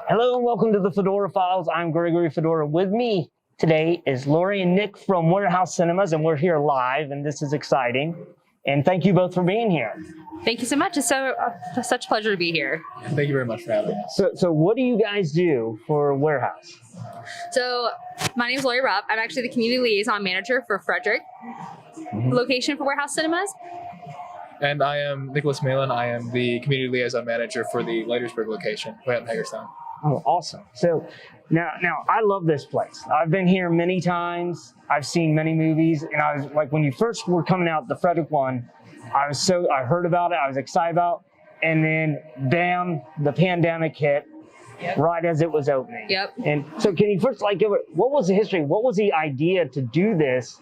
Hello and welcome to the Fedora Files. I'm Gregory Fedora. With me today is Laurie and Nick from Warehouse Cinemas, and we're here live, and this is exciting. And thank you both for being here. Thank you so much. It's such a pleasure to be here. Thank you very much for having us. So what do you guys do for Warehouse? So my name is Laurie Rupp. I'm actually the community liaison manager for Frederick location for Warehouse Cinemas. And I am Nicholas Malin. I am the community liaison manager for the Leitersburg location, way out in Hagerstown. Oh, awesome. So now I love this place. I've been here many times. I've seen many movies, and I was like, when you first were coming out, the Frederick one, I heard about it, I was excited about, and then bam, the pandemic hit. Yep. Right as it was opening. Yep. And so can you first what was the history? What was the idea to do this?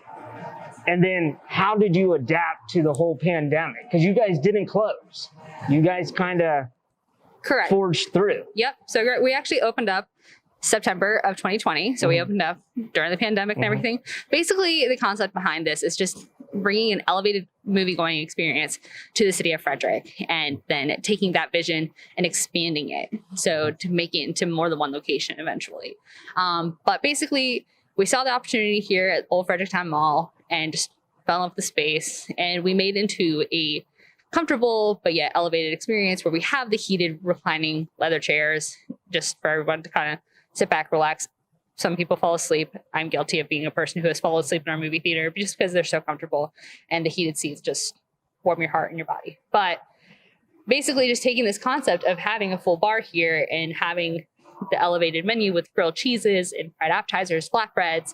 And then how did you adapt to the whole pandemic? Because you guys didn't close. You guys kind of forged through. Yep. So we actually opened up September of 2020. So we opened up during the pandemic and everything. Basically, the concept behind this is just bringing an elevated movie-going experience to the city of Frederick, and then taking that vision and expanding it. So to make it into more than one location eventually. But basically, we saw the opportunity here at Old Fredericktown Mall and just fell in love with the space. And we made into a comfortable but yet elevated experience where we have the heated reclining leather chairs just for everyone to kind of sit back, relax. Some people fall asleep. I'm guilty of being a person who has fallen asleep in our movie theater just because they're so comfortable, and the heated seats just warm your heart and your body. But basically just taking this concept of having a full bar here and having the elevated menu with grilled cheeses and fried appetizers, flatbreads,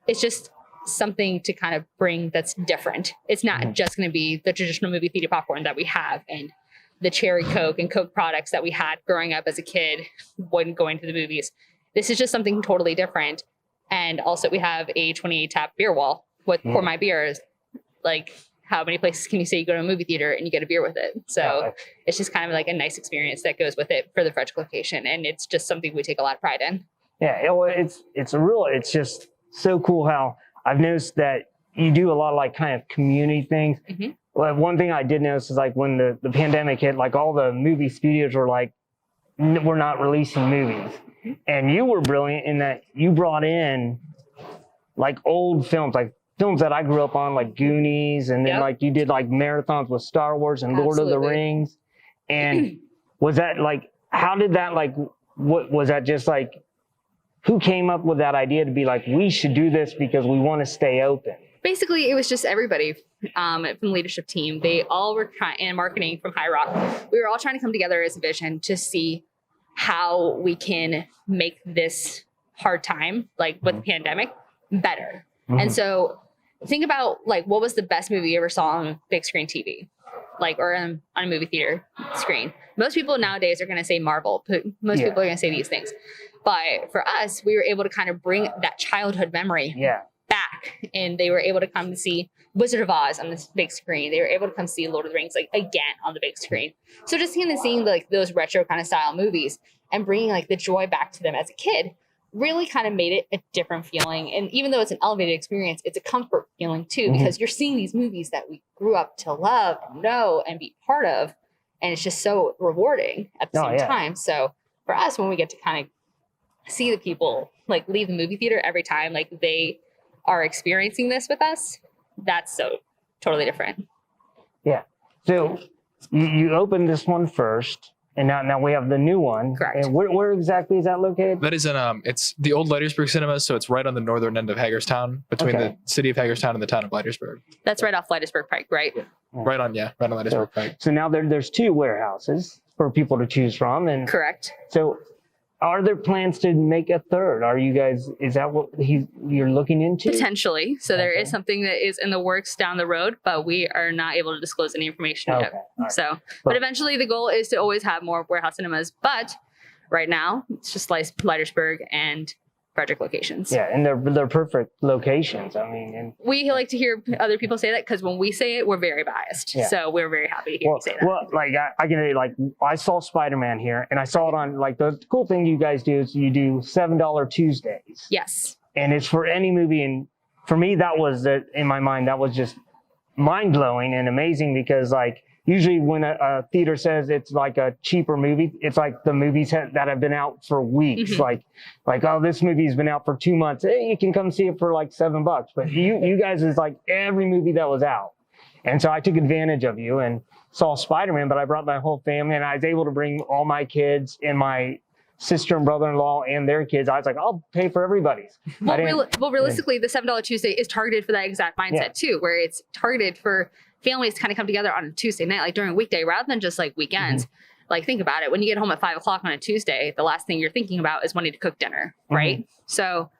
it's just something to kind of bring that's different. It's not just going to be the traditional movie theater popcorn that we have and the cherry Coke and Coke products that we had growing up as a kid when going to the movies. This is just something totally different. And also we have a 28 tap beer wall with Pour My Beers. Like, how many places can you say you go to a movie theater and you get a beer with it? So it's just kind of like a nice experience that goes with it for the Frederick location. And it's just something we take a lot of pride in. Yeah, it's just so cool how I've noticed that you do a lot of like kind of community things. Well, one thing I did notice is like when the pandemic hit, like all the movie studios were like, we're not releasing movies. And you were brilliant in that you brought in like old films, like films that I grew up on, like Goonies, and then like you did like marathons with Star Wars and Lord of the Rings. And was that like, how did that like, what was that just like, who came up with that idea to be like, we should do this because we want to stay open? Basically, it was just everybody from the leadership team. They all were trying, and marketing from High Rock. We were all trying to come together as a vision to see how we can make this hard time, like with the pandemic, better. And so think about like, what was the best movie you ever saw on big screen TV? Like, or on a movie theater screen. Most people nowadays are going to say Marvel, but most people are going to say these things. But for us, we were able to kind of bring that childhood memory back, and they were able to come to see Wizard of Oz on this big screen. They were able to come see Lord of the Rings like again on the big screen. So just kind of seeing like those retro kind of style movies and bringing like the joy back to them as a kid really kind of made it a different feeling. And even though it's an elevated experience, it's a comfort feeling too, because you're seeing these movies that we grew up to love, know, and be part of. And it's just so rewarding at the same time. So for us, when we get to kind of see the people like leave the movie theater every time, like they are experiencing this with us, that's so totally different. Yeah. So you opened this one first, and now we have the new one. Correct. And where exactly is that located? That is in it's the old Leitersburg Cinemas, so it's right on the northern end of Hagerstown, between the city of Hagerstown and the town of Leitersburg. That's right off Leitersburg Pike, right? Right on Leitersburg Pike. So now there's two warehouses for people to choose from, and correct. So are there plans to make a third? Are you guys, is that what you're looking into? Potentially. So there is something that is in the works down the road, but we are not able to disclose any information yet. Right. So, but eventually the goal is to always have more warehouse cinemas. But right now, it's just Leitersburg and Frederick locations. Yeah, and they're perfect locations. I mean, and we like to hear other people say that because when we say it, we're very biased. Yeah. So we're very happy to hear you say that. Well, like I can like I saw Spider-Man here, and I saw it on like the cool thing you guys do is you do $7 Tuesdays. Yes. And it's for any movie, and for me that was in my mind that was just mind blowing and amazing because like usually when a theater says it's like a cheaper movie, it's like the movies that have been out for weeks. Like, oh, this movie's been out for 2 months. Hey, you can come see it for like $7. But you guys is like every movie that was out. And so I took advantage of you and saw Spider-Man, but I brought my whole family, and I was able to bring all my kids and my sister and brother-in-law and their kids. I was like, I'll pay for everybody's. Well, realistically, the $7 Tuesday is targeted for that exact mindset too, where it's targeted for families to kind of come together on a Tuesday night, like during a weekday, rather than just like weekends. Like, think about it. When you get home at 5 o'clock on a Tuesday, the last thing you're thinking about is wanting to cook dinner, right? So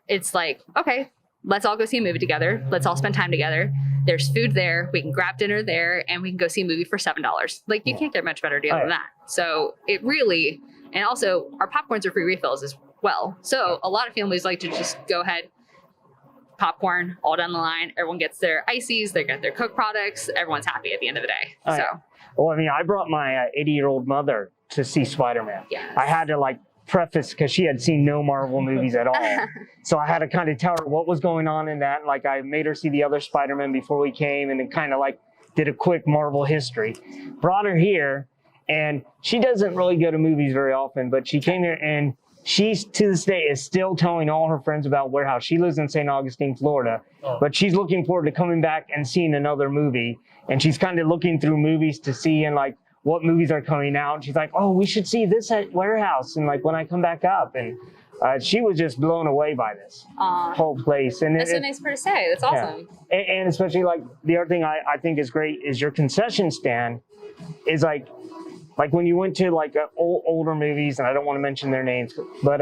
it's like, okay, let's all go see a movie together. Let's all spend time together. There's food there. We can grab dinner there, and we can go see a movie for $7. Like, you can't get a much better deal than that. So it really, and also our popcorns are free refills as well. So a lot of families like to just go ahead, popcorn all down the line. Everyone gets their ices. They get their Coke products. Everyone's happy at the end of the day. Well, I mean, I brought my 80-year-old mother to see Spider-Man. Yes. I had to like preface because she had seen no Marvel movies at all. So I had to kind of tell her what was going on in that. Like, I made her see the other Spider-Man before we came, and then kind of like did a quick Marvel history. Brought her here, and she doesn't really go to movies very often, but she came here, and she's to this day is still telling all her friends about Warehouse. She lives in St. Augustine, Florida, but she's looking forward to coming back and seeing another movie. And she's kind of looking through movies to see and like what movies are coming out. And she's like, oh, we should see this at Warehouse. And like when I come back up, and she was just blown away by this whole place. And that's so nice for her to say. That's awesome. Yeah. And especially like the other thing I think is great is your concession stand is like when you went to like older movies, and I don't want to mention their names, but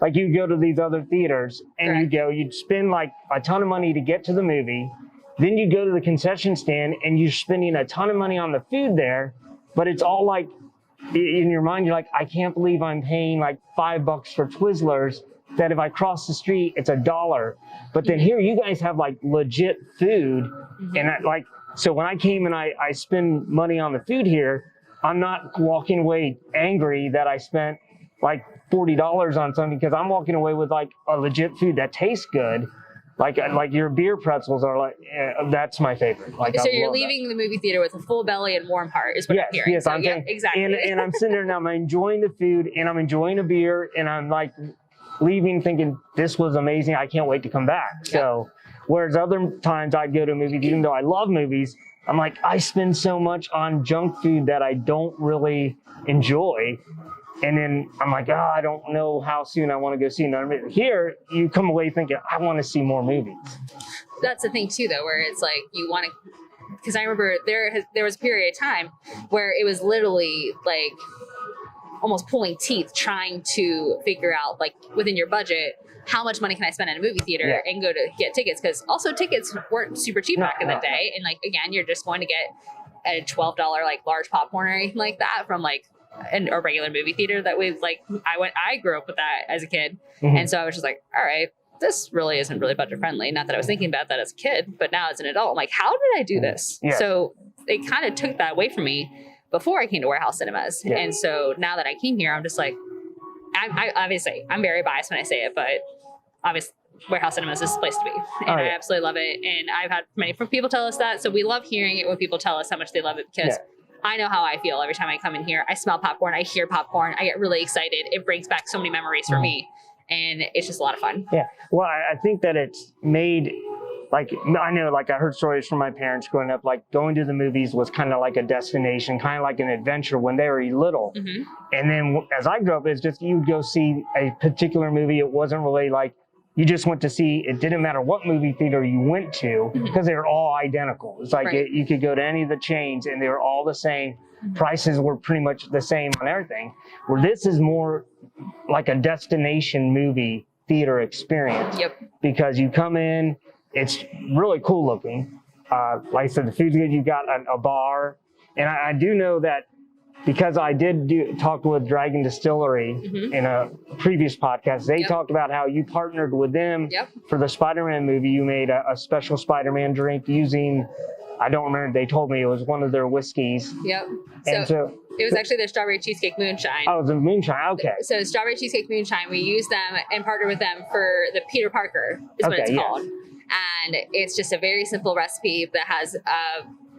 like you go to these other theaters and you'd spend like a ton of money to get to the movie. Then you go to the concession stand and you're spending a ton of money on the food there, but it's all like in your mind, you're like, I can't believe I'm paying like $5 for Twizzlers, that if I cross the street, it's $1. But then here you guys have like legit food. And so when I came and I spend money on the food here, I'm not walking away angry that I spent like $40 on something, because I'm walking away with like a legit food that tastes good. Like your beer pretzels are like, that's my favorite. Like, so you're leaving the movie theater with a full belly and warm heart is what I'm hearing. Yes, so, I'm saying, exactly. And I'm sitting there now, I'm enjoying the food and I'm enjoying a beer, and I'm like leaving thinking this was amazing. I can't wait to come back. So whereas other times I'd go to movies, even though I love movies, I'm like, I spend so much on junk food that I don't really enjoy. And then I'm like, I don't know how soon I want to go see another movie. Here, you come away thinking, I want to see more movies. That's the thing too, though, where it's like you want to, because I remember there was a period of time where it was literally like almost pulling teeth trying to figure out, like, within your budget, how much money can I spend at a movie theater and go to get tickets? Because also tickets weren't super cheap back in the day. And like, again, you're just going to get a $12 like large popcorn or anything like that from like a regular movie theater that we've like, I grew up with that as a kid. And so I was just like, all right, this really isn't really budget friendly. Not that I was thinking about that as a kid, but now as an adult, I'm like, how did I do this? So it kind of took that away from me before I came to Warehouse Cinemas. And so now that I came here, I'm just like, I obviously, I'm very biased when I say it, but obviously Warehouse Cinemas is the place to be. And I absolutely love it. And I've had many people tell us that. So we love hearing it when people tell us how much they love it, because I know how I feel every time I come in here. I smell popcorn. I hear popcorn. I get really excited. It brings back so many memories for me. And it's just a lot of fun. Yeah. Well, I think that it's made, like, I know, like, I heard stories from my parents growing up, like, going to the movies was kind of like a destination, kind of like an adventure when they were little. And then as I grew up, it's just, you would go see a particular movie. It wasn't really like, you just went to see, it didn't matter what movie theater you went to, because they were all identical. It's like you could go to any of the chains and they were all the same. Prices were pretty much the same on everything. Where this is more like a destination movie theater experience. Because you come in, it's really cool looking. Like I said, the food's good. You've got a bar. And I do know that, because I did talk with Dragon Distillery in a previous podcast. They talked about how you partnered with them for the Spider-Man movie. You made a special Spider-Man drink using, I don't remember, they told me it was one of their whiskeys. So it was actually their Strawberry Cheesecake Moonshine. Oh, the Moonshine, okay. So Strawberry Cheesecake Moonshine, we used them and partnered with them for the Peter Parker is what it's called. And it's just a very simple recipe that has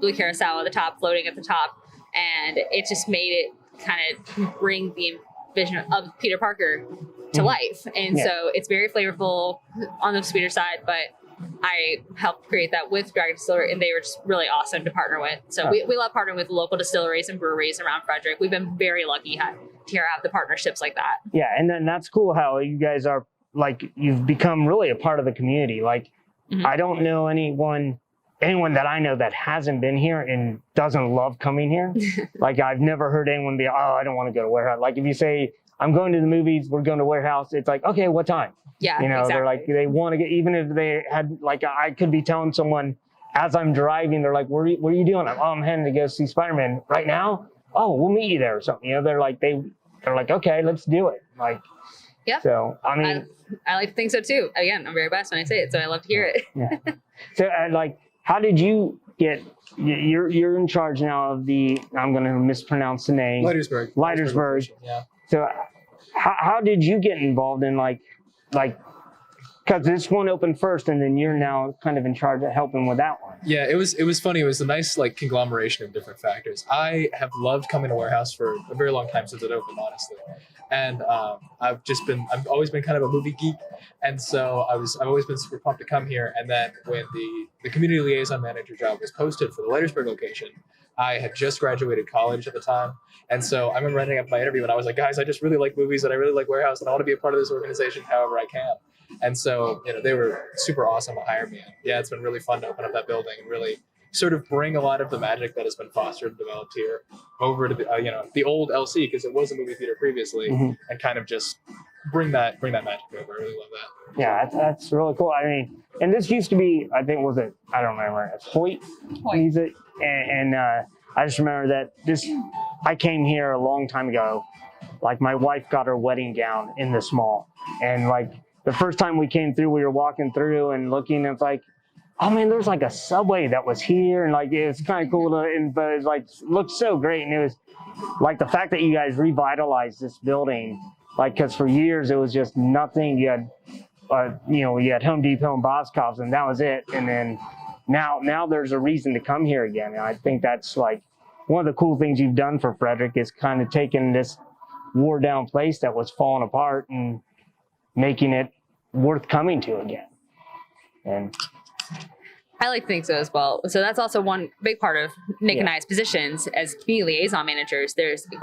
blue carousel at the top, floating at the top, and it just made it kind of bring the vision of Peter Parker to life. And so it's very flavorful on the sweeter side, but I helped create that with Dragon Distillery, and they were just really awesome to partner with. So we love partnering with local distilleries and breweries around Frederick. We've been very lucky to have the partnerships like that. Yeah, and then that's cool how you guys are, like, you've become really a part of the community. Like, I don't know anyone that I know that hasn't been here and doesn't love coming here. Like, I've never heard anyone be, oh, I don't want to go to Warehouse. Like, if you say, I'm going to the movies, we're going to Warehouse, it's like, okay, what time? Yeah, you know, exactly. They're like, they want to get, even if they had, like, I could be telling someone as I'm driving, they're like, what are you doing? I'm heading to go see Spider-Man right now. Oh, we'll meet you there or something. You know, they're like, okay, let's do it. Like, yeah. So, I mean, I like to think so too. Again, I'm very biased when I say it, so I love to hear it. Yeah. So, like, how did you get? You're in charge now of the. I'm going to mispronounce the name. Leitersburg. Yeah. So, how did you get involved in like, because this one opened first, and then you're now kind of in charge of helping with that one. Yeah, it was funny. It was a nice like conglomeration of different factors. I have loved coming to Warehouse for a very long time since it opened, honestly. And I've always been kind of a movie geek, and so I've always been super pumped to come here. And then when the community liaison manager job was posted for the Leitersburg location, I had just graduated college at the time, and so I remember ending up my interview and I was like, guys, I just really like movies and I really like Warehouse and I want to be a part of this organization however I can. And so, you know, they were super awesome to hire me. And yeah, it's been really fun to open up that building and really sort of bring a lot of the magic that has been fostered and developed here over to the, the old LC, because it was a movie theater previously, and kind of just bring that magic over. I really love that. Yeah, that's really cool. I mean, and this used to be, I think, I don't remember, it's Hoyt Music. And I just remember that I came here a long time ago. Like, my wife got her wedding gown in this mall. And like, the first time we came through, we were walking through and looking, and it's like, oh man, there's like a Subway that was here, and like, it was kind of cool but it like looked so great. And it was like the fact that you guys revitalized this building, like, because for years it was just nothing. You had you had Home Depot and Boscov's, and that was it. And then now there's a reason to come here again. And I think that's like one of the cool things you've done for Frederick, is kind of taking this wore down place that was falling apart and making it worth coming to again. And I like to think so as well. So that's also one big part of Nick and I's positions as community liaison managers. There's a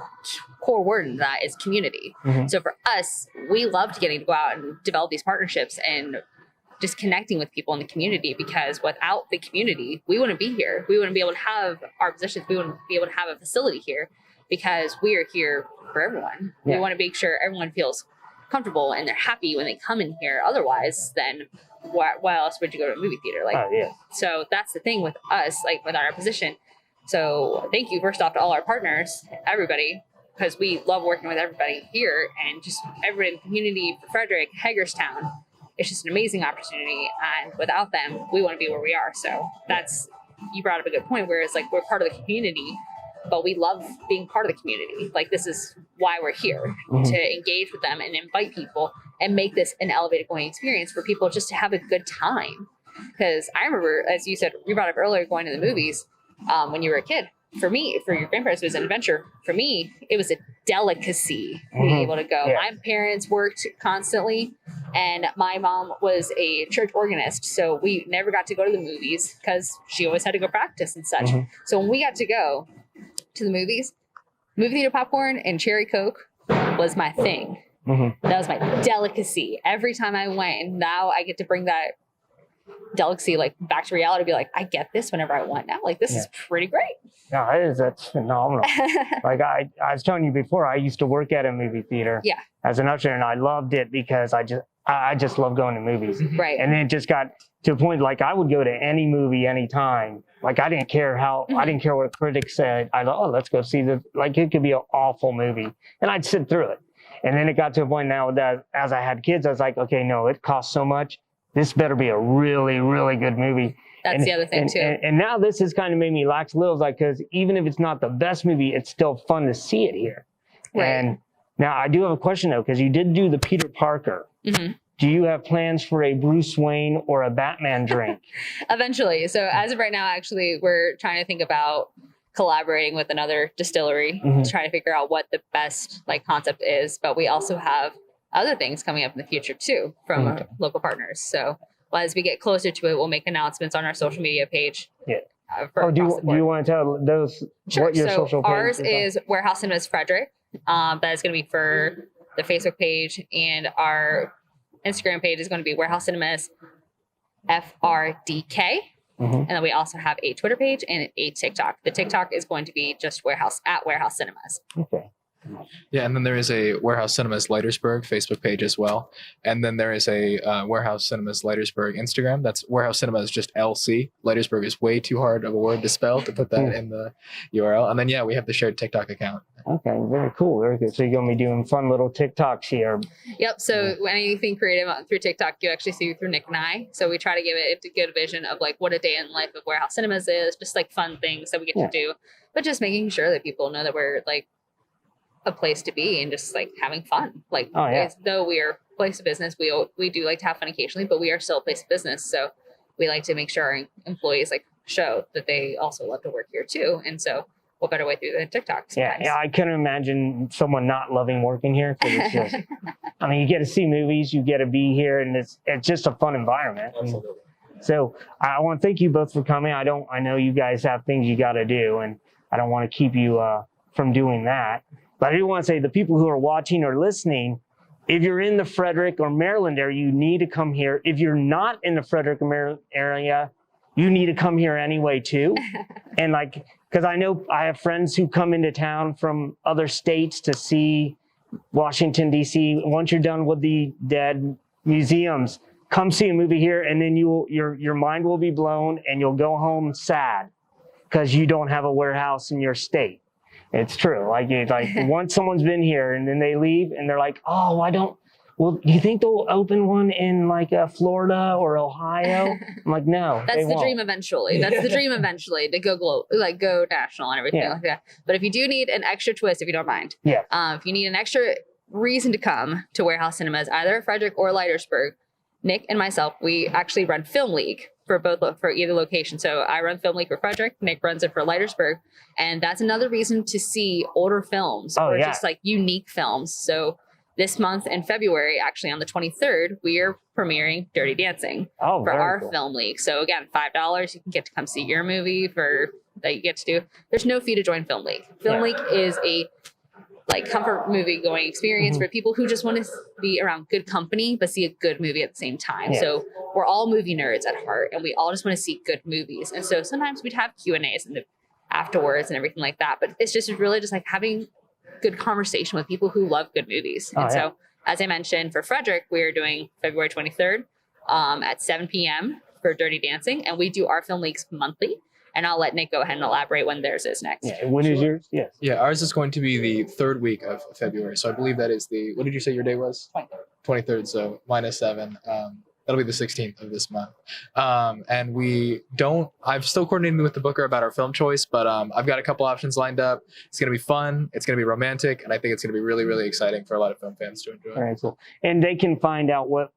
core word in that is community. So for us, we loved getting to go out and develop these partnerships and just connecting with people in the community, because without the community, we wouldn't be here. We wouldn't be able to have our positions. We wouldn't be able to have a facility here, because we are here for everyone. We want to make sure everyone feels comfortable and they're happy when they come in here. Otherwise, then why else would you go to a movie theater? Like, so that's the thing with us, like with our position. So thank you first off to all our partners, everybody, because we love working with everybody here, and just everybody in the community for Frederick, Hagerstown. It's just an amazing opportunity, and without them, we want to be where we are. So you brought up a good point, where it's like we're part of the community, but we love being part of the community. Like, this is why we're here, to engage with them and invite people and make this an elevated going experience for people just to have a good time. Because I remember, as you said, you brought up earlier, going to the movies when you were a kid. For me, for your grandparents, it was an adventure. For me, it was a delicacy being able to go. My parents worked constantly, and my mom was a church organist. So we never got to go to the movies because she always had to go practice and such. So when we got to go to the movies, movie theater popcorn and cherry Coke was my thing. That was my delicacy. Every time I went, and now I get to bring that delicacy like back to reality, be like, I get this whenever I want now. Like, this is pretty great. No, that's phenomenal. Like, I was telling you before, I used to work at a movie theater as an usher, and I loved it because I just love going to movies. Right. And then it just got to a point, like, I would go to any movie anytime. Like, I didn't care I didn't care what critics said. I thought, oh, let's go see like, it could be an awful movie, and I'd sit through it. And then it got to a point now that as I had kids, I was like, okay, no, it costs so much. This better be a really, really good movie. That's the other thing too. And now this has kind of made me lax a little, like, because even if it's not the best movie, it's still fun to see it here. Right. And now I do have a question though, because you did do the Peter Parker. do you have plans for a Bruce Wayne or a Batman drink? Eventually. So as of right now, actually, we're trying to think about collaborating with another distillery to try to figure out what the best like concept is. But we also have other things coming up in the future too from our local partners. So as we get closer to it, we'll make announcements on our social media page. Yeah. Do you want to tell those what your social page ours is Warehouse Cinemas Frederick. That is going to be for the Facebook page, and our Instagram page is going to be Warehouse Cinemas FRDK. And then we also have a Twitter page and a TikTok. The TikTok is going to be just Warehouse Cinemas. Okay. Yeah, and then there is a Warehouse Cinemas Leitersburg Facebook page as well. And then there is a Warehouse Cinemas Leitersburg Instagram. That's Warehouse Cinemas just LC. Leitersburg is way too hard of a word to spell to put that in the URL. And then, yeah, we have the shared TikTok account. Okay, very cool. Very good. So you're going to be doing fun little TikToks here. Yep. So anything creative through TikTok, you actually see through Nick and I. So we try to give it a good vision of like what a day in life of Warehouse Cinemas is, just like fun things that we get to do, but just making sure that people know that we're like a place to be and just like having fun. Like, though we are a place of business, we do like to have fun occasionally, but we are still a place of business. So we like to make sure our employees like show that they also love to work here too. And so what better way through the TikToks? Yeah, I couldn't imagine someone not loving working here. Cause it's just, I mean, you get to see movies, you get to be here, and it's just a fun environment. Absolutely. So I want to thank you both for coming. I know you guys have things you got to do, and I don't want to keep you from doing that. But I do want to say the people who are watching or listening, if you're in the Frederick or Maryland area, you need to come here. If you're not in the Frederick or Maryland area, you need to come here anyway too. And like, because I know I have friends who come into town from other states to see Washington, D.C. Once you're done with the dead museums, come see a movie here, and then your mind will be blown, and you'll go home sad because you don't have a warehouse in your state. It's true. Like once someone's been here and then they leave and they're like, oh, well, do you think they'll open one in like Florida or Ohio? I'm like, no. That's the dream eventually. That's the dream eventually to go global, like go national and everything like that. But if you do need an extra twist, if you don't mind, if you need an extra reason to come to Warehouse Cinemas, either Frederick or Leitersburg, Nick and myself, we actually run Film League for either location. So I run Film League for Frederick, Nick runs it for Leitersburg, and that's another reason to see older films or just like unique films. So this month in February, actually on the 23rd, we are premiering Dirty Dancing for our Film League. So again, $5, you can get to come see your movie that you get to do. There's no fee to join Film League. Film League is a like comfort movie going experience for people who just want to be around good company, but see a good movie at the same time. So we're all movie nerds at heart, and we all just want to see good movies. And so sometimes we'd have Q&As afterwards and everything like that. But it's just really just like having good conversation with people who love good movies. So as I mentioned, for Frederick, we are doing February 23rd at 7 p.m. for Dirty Dancing. And we do our Film Leagues monthly. And I'll let Nick go ahead and elaborate when theirs is next. Yeah, when is yours? Yes. Yeah, ours is going to be the third week of February. So I believe that is what did you say your day was? 23rd. So -7. That'll be the 16th of this month. And I'm still coordinating with the booker about our film choice, but I've got a couple options lined up. It's going to be fun. It's going to be romantic. And I think it's going to be really, really exciting for a lot of film fans to enjoy. All right, cool. And they can find out what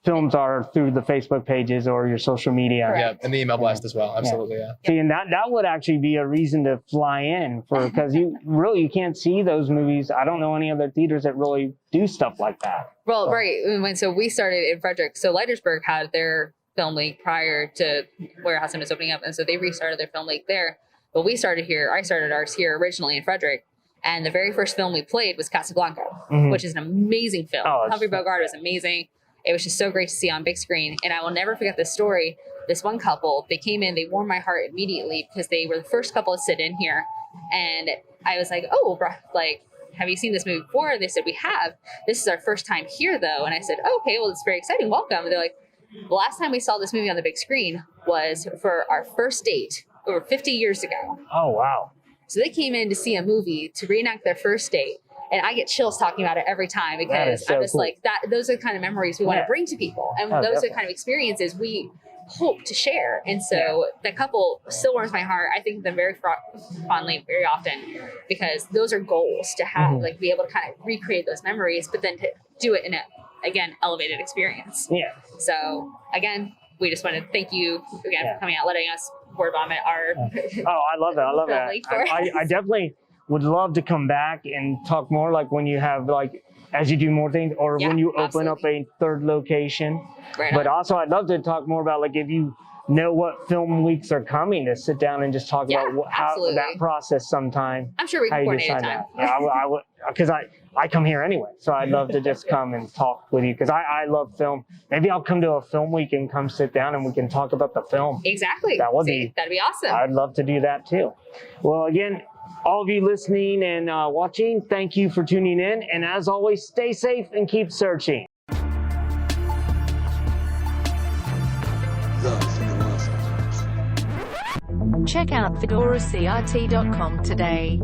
films are through the Facebook pages or your social media. Yeah, and the email blast as well. Absolutely, yeah. See, and that would actually be a reason to fly in because you can't see those movies. I don't know any other theaters that really do stuff like that. Well, right. So we started in Frederick. So Leitersburg had their Film League prior to Warehouse Cinemas opening up, and so they restarted their Film League there. But we started here. I started ours here originally in Frederick. And the very first film we played was Casablanca, which is an amazing film. Humphrey Bogart was amazing. It was just so great to see on big screen. And I will never forget this story. This one couple, they came in, they warmed my heart immediately because they were the first couple to sit in here. And I was like, oh, like, have you seen this movie before? And they said, we have. This is our first time here, though. And I said, oh, okay, well, it's very exciting. Welcome. And they're like, the last time we saw this movie on the big screen was for our first date over 50 years ago. Oh, wow. So they came in to see a movie to reenact their first date. And I get chills talking about it every time because I'm just like that. Those are the kind of memories we want to bring to people. And those are the kind of experiences we hope to share. And so the couple still warms my heart. I think of them very fondly, very often, because those are goals to have, like be able to kind of recreate those memories, but then to do it in a again, elevated experience. Yeah. So again, we just want to thank you again for coming out, letting us word vomit our. Oh, I love that. I love that. I definitely would love to come back and talk more, like when you have like, as you do more things, or when you open up a third location. Right But on. also I'd love to talk more about, like, if you know what film weeks are coming, to sit down and just talk about how absolutely. that process sometime. I'm sure we How can you coordinate a decide time. that. Yeah, I would, because I come here anyway, so I'd love to just come and talk with you, because I love film. Maybe I'll come to a film week and come sit down and we can talk about the film. Exactly. That'd be awesome. I'd love to do that too. Well, again, all of you listening and watching, thank you for tuning in. And as always, stay safe and keep searching. Check out fedoracrt.com today.